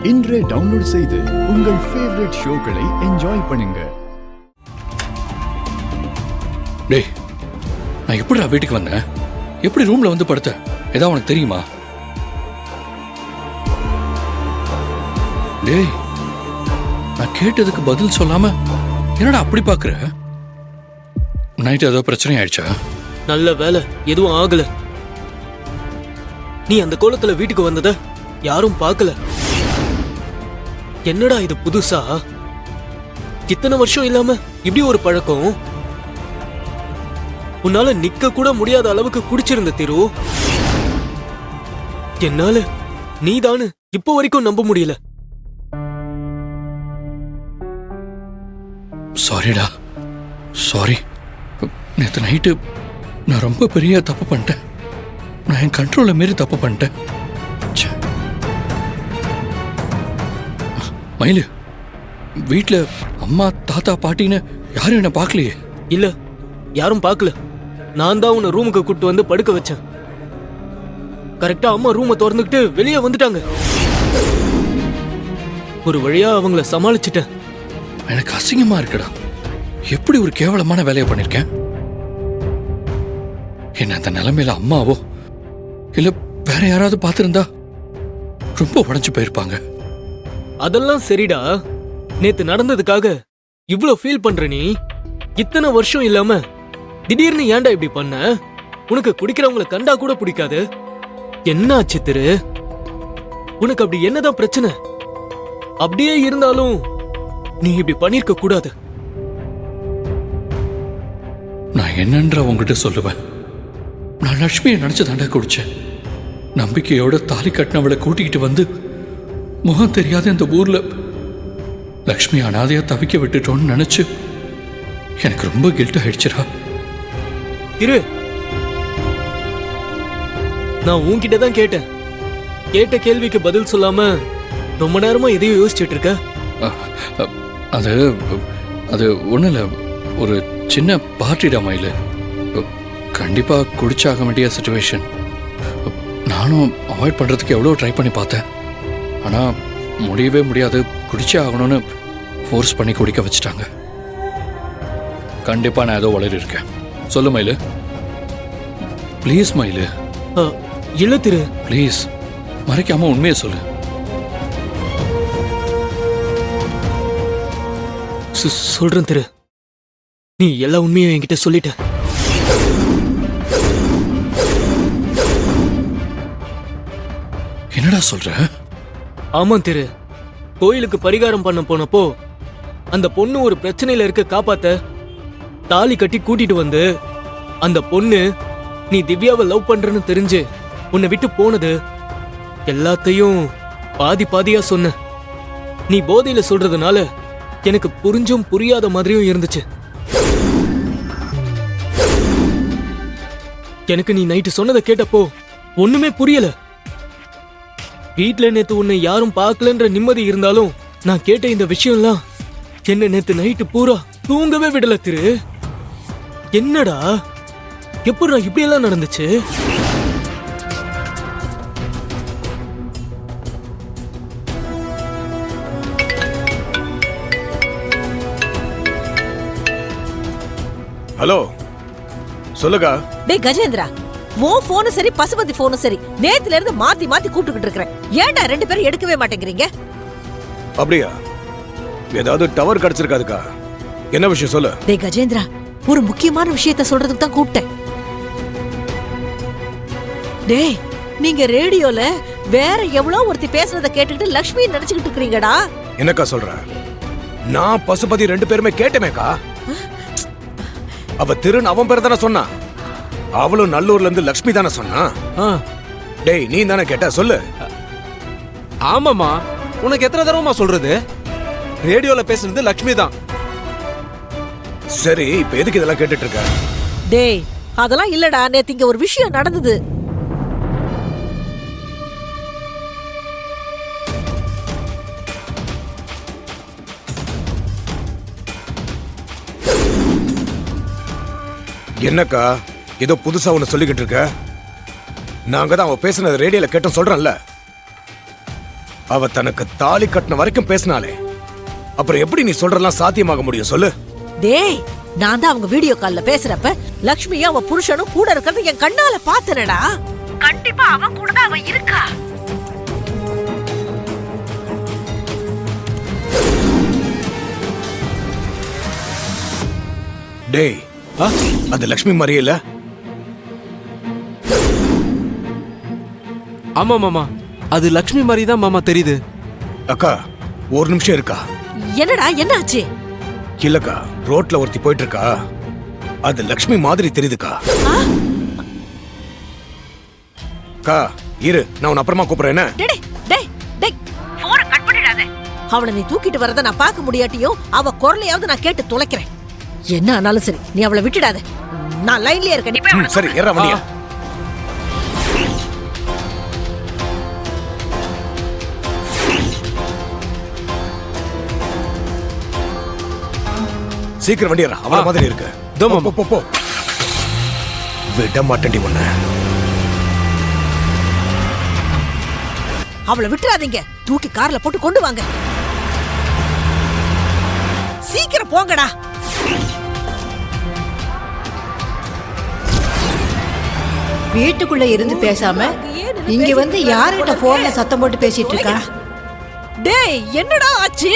இன்றே டவுன்லோட் செய்து உங்கள் ஃபேவரட் ஷோக்களை என்ஜாய் பண்ணுங்க. டேய், நான் எப்படிடா வீட்டுக்கு வந்தேன்? எப்படி ரூம்ல வந்து படுத்தேன்? ஏதாவது உனக்கு தெரியுமா? டேய், நான் கேட்டதுக்கு பதில் சொல்லாம என்னடா அப்படி பாக்குற? நைட் ஏதோ பிரச்சனை ஆயிடுச்சா? நல்ல வேலை, எதுவும் ஆகல. நீ அந்த கோலத்துல வீட்டுக்கு வந்தத யாரும் பார்க்கல. என்னடா இது புதுசா? இத்தனை வருஷம் இல்லாம இப்படி ஒரு பழக்கம்? உன்னால நிக்க கூட முடியாத அளவுக்கு குடிச்சிருந்த திரு. என்னால நீதானு இப்போ வரைக்கும் நம்ப முடியல. சாரிடா, சாரி. நேற்று நைட்டு நான் ரொம்ப பெரிய தப்பு பண்ணிட்டேன். நான் என் கண்ட்ரோலை மீறி தப்பு பண்ணிட்டேன். மயிலு, வீட்டில் அம்மா தாத்தா பாட்டின்னு யாரும் என்ன பார்க்கலையே? இல்ல, யாரும் பார்க்கல. நான் தான் உன்னை ரூமுக்கு கூட்டு வந்து படுக்க வச்சேன். கரெக்டா அம்மா ரூமை திறந்துக்கிட்டு வெளியே வந்துட்டாங்க. ஒரு வழியா அவங்கள சமாளிச்சிட்டேன். எனக்கு அசிங்கமா இருக்குடா. எப்படி ஒரு கேவலமான வேலையை பண்ணிருக்கேன்? என்ன அந்த நிலைமையில அம்மாவோ இல்ல வேற யாராவது பார்த்திருந்தா ரொம்ப உடைஞ்சு போயிருப்பாங்க. அதெல்லாம் சரிடா. நேத்து நடந்ததுக்காக இவ்ளோ ஃபீல் பண்ற நீ? இத்தனை வருஷம் இல்லாம திடீர்னு ஏன்டா இப்படி பண்ண? உனக்கு குடிக்கிறவங்களை கண்டா கூட பிடிக்காது. என்ன ஆச்சு திரு? உனக்கு அப்படி என்னதான் பிரச்சனை? அப்படியே இருந்தாலும் நீ இப்படி பண்ணிருக்க கூடாது. நான் என்னன்ற உங்ககிட்ட சொல்லுவேன். நான் லட்சுமியை நினைச்சு தாண்டா குடிச்சேன். நம்பிக்கையோட தாலி கட்டினவளை கூட்டிக்கிட்டு வந்து முகம் தெரியாத இந்த ஊர்ல லக்ஷ்மி அனாதையா தவிக்க விட்டுட்டோன்னு நினைச்சு எனக்கு ரொம்ப கில்ட் ஆயிடுச்சுடா. திரு, நான் உன்கிட்ட தான் கேட்டேன். கேட்ட கேள்விக்கு பதில் சொல்லாம ரொம்ப நேரமா எதையும் யோசிச்சுட்டு இருக்க. அது அது ஒன்றும் இல்லை, ஒரு சின்ன பார்ட்டிடா மயிலு. கண்டிப்பா குடிச்சாக வேண்டிய சிச்சுவேஷன். நானும் அவாய்ட் பண்றதுக்கு எவ்வளோ ட்ரை பண்ணி பார்த்தேன். ஆனால் முடியவே முடியாது. குடிச்சே ஆகணும்னு ஃபோர்ஸ் பண்ணி குடிக்க வச்சுட்டாங்க. கண்டிப்பா நான் ஏதோ வளரி இருக்கேன். சொல்லு மயிலு, ப்ளீஸ் மயிலு. இல்ல திரு, ப்ளீஸ் மறைக்காம உண்மையை சொல்லு. சொல்றேன் திரு. நீ எல்லா உண்மையும் என்கிட்ட சொல்லிட்ட. என்னடா சொல்ற? ஆமா திரு, கோயிலுக்கு பரிகாரம் பண்ண போனப்போ அந்த பொண்ணு ஒரு பிரச்சனையில இருக்க காப்பாத்த தாலி கட்டி கூட்டிட்டு வந்து அந்த பொண்ணு நீ திவ்யாவை லவ் பண்றன்னு தெரிஞ்சு உன்னை விட்டு போனது எல்லாத்தையும் பாதி பாதியா சொன்ன. நீ போதையில சொல்றதுனால எனக்கு புரிஞ்சும் புரியாத மாதிரியும் இருந்துச்சு. எனக்கு நீ நைட்டு சொன்னதை கேட்டப்போ ஒண்ணுமே புரியல. வீட்ல நேத்து உன்னை யாரும் பார்க்கலன்ற நிம்மதி இருந்தாலும் நான் கேட்ட இந்த விஷயம்லாம் என்ன நேத்து நைட்டு பூரா தூங்கவே விடல திரு. என்னடா, எப்படா இப்படி எல்லாம் நடந்துச்சு? ஹலோ, சொல்லுங்க. டேய் கஜேந்திரா, ஓ போனும் சரி பசுபதி போனும் சரி நேத்துல இருந்து மாத்தி மாத்தி கூப்பிட்டுக்கிட்டு இருக்கிறேன். ஏன்டா ரெண்டு பேரும் எடுக்கவே மாட்டேங்கிறீங்க? அப்படியா? ஏதாவது டவர் கிடைச்சிருக்காதுக்கா? என்ன விஷயம் சொல்லு. டேய் கஜேந்திரா, ஒரு முக்கியமான விஷயத்த சொல்றதுக்கு தான் கூப்பிட்டேன். டேய், நீங்க ரேடியோல வேற எவ்வளவு ஒருத்தி பேசுறத கேட்டுக்கிட்டு லட்சுமி நினைச்சுக்கிட்டு இருக்கீங்கடா. என்னக்கா சொல்ற? நான் பசுபதி ரெண்டு பேருமே கேட்டமேக்கா. அவ திருன்னு அவன் பேர் தானே சொன்னா. அவளும் நல்லூர்ல இருந்து லட்சுமி தானே சொன்னா. டேய், நீ தானே கேட்ட? சொல்லு. ஆமாமா, உனக்கு எத்தனை தடவைமா சொல்றது? ரேடியோல பேசுனது லட்சுமி தான். சரி, இப்ப எதுக்கு இதெல்லாம் கேட்டுட்டு இருக்க? டேய், அதெல்லாம் இல்லடா. நேத்து இங்க ஒரு விஷயம் நடந்தது. என்னக்கா ஏதோ புதுசா ஒன்னு சொல்லிக்கிட்டு இருக்க? நாங்க தான் அவ பேசுனது ரேடியோல கேட்டோம் சொல்றேன்ல. அவ தனக்கு தாலி கட்டின வரைக்கும் பேசினாலே அப்புறம் எப்படி நீ சொல்றதெல்லாம் சாத்தியமாக முடியும் சொல்லு? டேய், நான் தான் அவங்க வீடியோ கால்ல பேசுறப்ப லக்ஷ்மியும் அவ புருஷனும் கூட இருக்கிறது என் கண்ணால பாத்தனடா. கண்டிப்பா அவன் கூட தான் அவ இருக்கா. டேய், அது லக்ஷ்மி மாதிரியே இல்ல? ஆமா மாமா, அது லக்ஷ்மி மாதிரி தான் மாமா தெரியுது. அக்கா ஒரு நிமிஷம் இருக்கா? என்னடா என்ன ஆச்சு? இல்லக்கா, ரோட்ல ஒருத்தி போயிட்டு இருக்கா, அது லக்ஷ்மி மாதிரி தெரியுதுக்கா. அக்கா இரு, நான் உன்னை அப்புறமா கூப்பிடுறேன். என்ன? டேய் டேய் டேய், போனை கட் பண்ணிடாத. அவளை நீ தூக்கிட்டு வரத நான் பார்க்க முடியாட்டியும் அவ குரலையாவது நான் கேட்டு துளைக்கிறேன். என்ன ஆனாலும் சரி, நீ அவளை விட்டுடாத. நான் லைன்லயே இருக்கேன். நீ போய் அவளை சரி, ஏறா வண்டியா. சீக்கிரம் வண்டி ஏறா, அவள மாதிரி இருக்கு. போ, போ, போ. விட மாட்டேன்டி உன்னை. அவளை விட்டுறாதீங்க. தூக்கி கார்ல போட்டு கொண்டு வாங்க. சீக்கிரம் போங்கடா. வீட்டுக்குள்ள இருந்து பேசாம இங்க வந்து யார்கிட்ட போன்ல சத்தம் போட்டு பேசிட்டு இருக்கா? டேய், என்னடா ஆச்சு?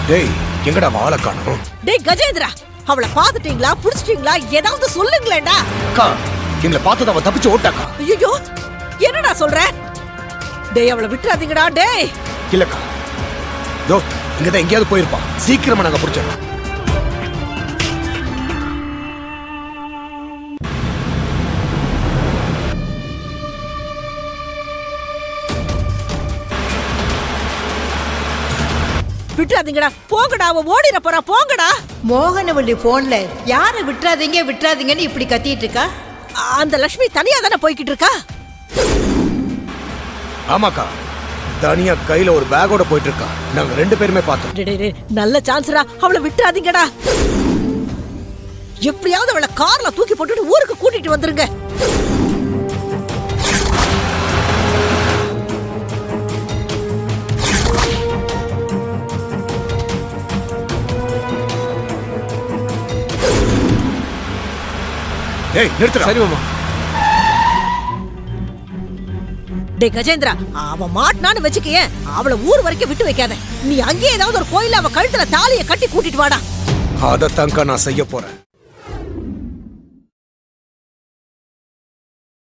டேய், எங்கடா வாழை காணோம்? டேய் கஜேந்திரா, அவளை பாத்துட்டீங்களா, புடிச்சிட்டீங்களா? ஏதாவது சொல்லுங்களேடா. அக்கா, எங்களை பார்த்தத அவ தப்பிச்சு ஓட்டாக்கா. ஐயோ, என்னடா சொல்ற? டேய், அவளை விட்டுறாதீங்கடா. டேய், இல்லக்கா, தோ இங்கதான் எங்கேயாவது போயிருப்பான். சீக்கிரமா நாங்க பிடிச்சிடலாம். விட்டுறாதீங்கடா. போங்கடா, அவ ஓடிர போறா. போங்கடா. மோகனவள்ளி போன்ல யார விட்டுறாதீங்க விட்டுறாதீங்கன்னு இப்படி கத்திட்டு இருக்கா? அந்த லட்சுமி தனியா தானே போய்கிட்டு இருக்கா? ஆமாக்கா, தனியா கையில ஒரு பேக்கோட போயிட்டு இருக்கா. நாங்க 2 பேருமே பார்த்தோம். டேய், டேய், டேய், நல்ல சான்ஸ்ரா. அவளை விட்டுறாதீங்கடா. எப்படியாவது அவளை கார்ல தூக்கி போட்டுட்டு ஊருக்கு கூட்டிட்டு வந்துருங்க. ஏய், நிறுத்துடா. சரி மாமா. டேய் கஜேந்திரா, அவ மாட்டினான்னு வச்சுக்கேன், அவளை ஊர் வரைக்கும் விட்டு வைக்காத. நீ அங்கேயே ஏதாவது ஒரு கோயில அவ கழுத்துல தாலியை கட்டி கூட்டிட்டு வாடா. அதத்தான்க்கா நான் செய்ய போறேன்.